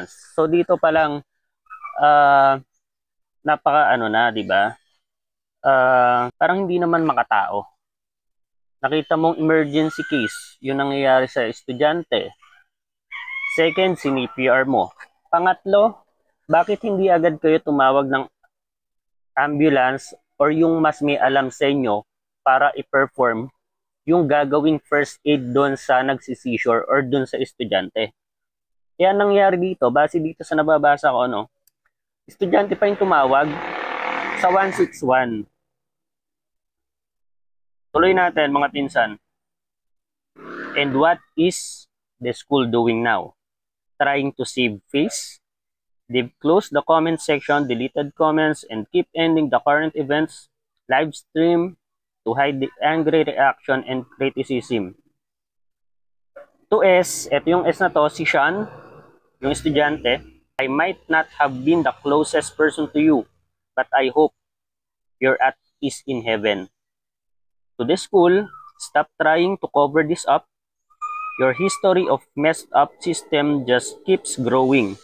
So dito pa lang napaka ano na, 'di ba? Parang hindi naman makatao. Nakita mong emergency case, yung nangyayari sa estudyante. Second, sinipr mo. Pangatlo, bakit hindi agad kayo tumawag ng ambulance or yung mas may alam sa inyo para i-perform yung gagawing first aid doon sa nagsisisure or doon sa estudyante? Kaya nangyari dito, base dito sa nababasa ko, no, estudyante pa yung tumawag sa 161. Tuloy natin mga pinsan. And what is the school doing now? Trying to save face? They've closed the comment section, deleted comments, and keep ending the current events live stream to hide the angry reaction and criticism. To S, ito yung S na to, si Sean, yung estudyante. I might not have been the closest person to you, but I hope you're at peace in heaven. To the school, stop trying to cover this up. Your history of messed up system just keeps growing.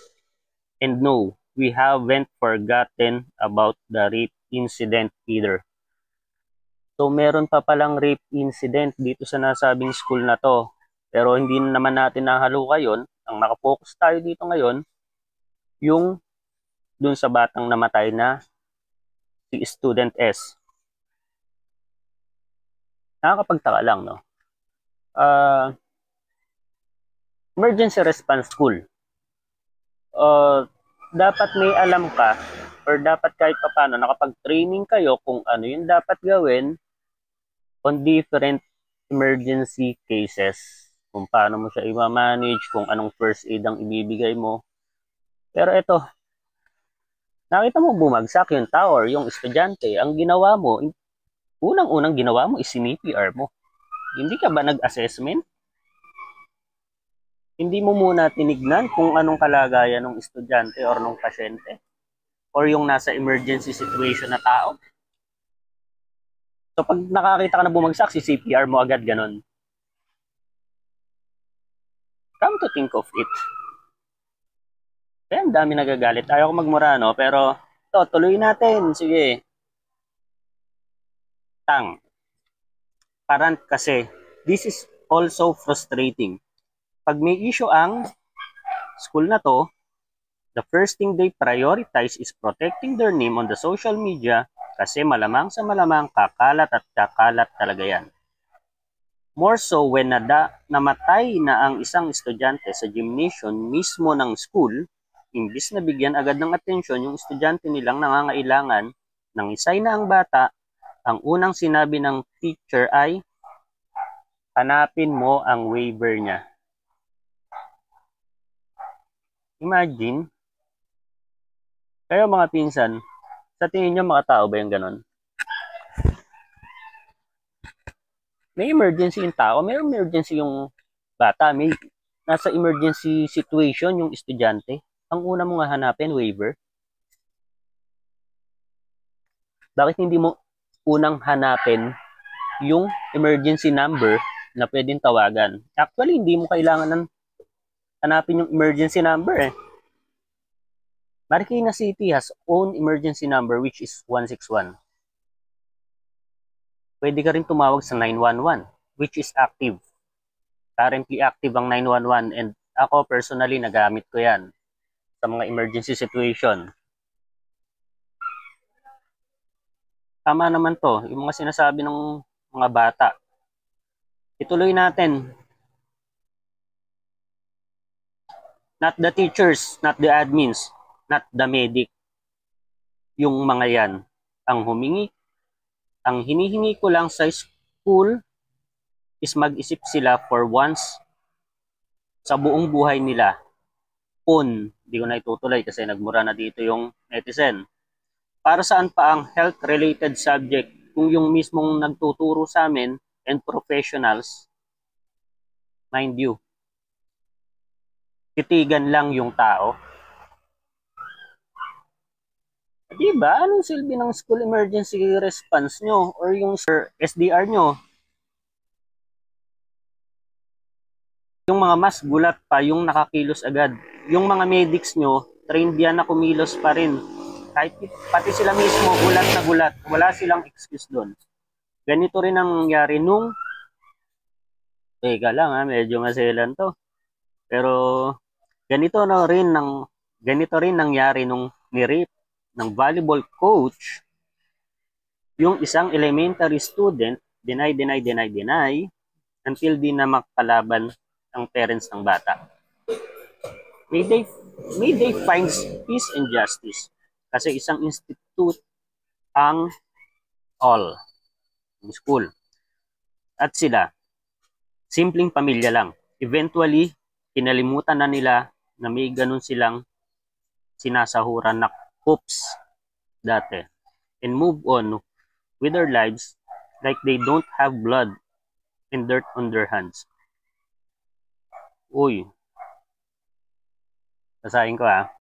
And no, we haven't forgotten about the rape incident either. So meron pa palang rape incident dito sa nasabing school na to. Pero hindi naman natin nahaluka yun. Ang nakafocus tayo dito ngayon, yung dun sa batang namatay na si Student S. Nakakapagtaka lang, no? Emergency response school. Dapat may alam ka or dapat kahit paano nakapag-training kayo kung ano yung dapat gawin on different emergency cases. Kung paano mo siya i-manage, kung anong first aid ang ibibigay mo. Pero ito, nakita mo bumagsak yung tower, yung estudyante, ang ginawa mo, unang-unang ginawa mo is CPR mo. Hindi ka ba nag-assessment? Hindi mo muna tinignan kung anong kalagayan ng estudyante or ng pasyente or yung nasa emergency situation na tao. So pag nakakita ka na bumagsak, si CPR mo agad ganon. Come to think of it. Kaya ang dami nagagalit. Ayaw ko magmura, no? Pero ito, tuloy natin. Sige. Parang kasi, this is also frustrating. Pag may issue ang school na to, the first thing they prioritize is protecting their name on the social media kasi malamang sa malamang kakalat at kakalat talaga yan. More so when namatay na ang isang estudyante sa gymnasium mismo ng school, imbis na bigyan agad ng atensyon yung estudyante nilang nangangailangan ng isay na ang bata, ang unang sinabi ng teacher ay, hanapin mo ang waiver niya. Imagine, kayo mga pinsan, sa tingin nyo mga tao ba yung ganon? May emergency yung tao, may emergency yung bata, may nasa emergency situation yung estudyante. Ang una mo nga hanapin, waiver. Bakit hindi mo unang hanapin yung emergency number na pwedeng tawagan? Actually, hindi mo kailangan ng hanapin yung emergency number eh. Marikina City has own emergency number which is 161. Pwede ka rin tumawag sa 911 which is active. Currently active ang 911 and ako personally nagamit ko yan sa mga emergency situation. Tama naman to, yung mga sinasabi ng mga bata. Ituloy natin. Not the teachers, not the admins, not the medic. Yung mga yan ang humingi. Ang hinihingi ko lang sa school is mag-isip sila for once sa buong buhay nila. Hindi ko na itutuloy kasi nagmura na dito yung netizen. Para saan pa ang health-related subject kung yung mismong nagtuturo sa amin and professionals, mind you, titigan lang yung tao. Diba? Anong silbi ng school emergency response nyo or yung SDR nyo? Yung mga mas gulat pa yung nakakilos agad yung mga medics nyo, trained yan na kumilos pa rin. Kahit pati sila mismo, gulat na gulat. Wala silang excuse doon. Ganito rin ang nangyari nung, teka lang ha, medyo maselan to. Pero ganito rin nangyari nung nirip ng volleyball coach yung isang elementary student, deny until di na makalaban ang parents ng bata. May they find peace and justice kasi isang institute ang all ng school. At sila, simpleng pamilya lang. Eventually, kinalimutan na nila na may ganun silang sinasahuran na hoops dati and move on with their lives like they don't have blood and dirt on their hands. Uy, basahin ko ha.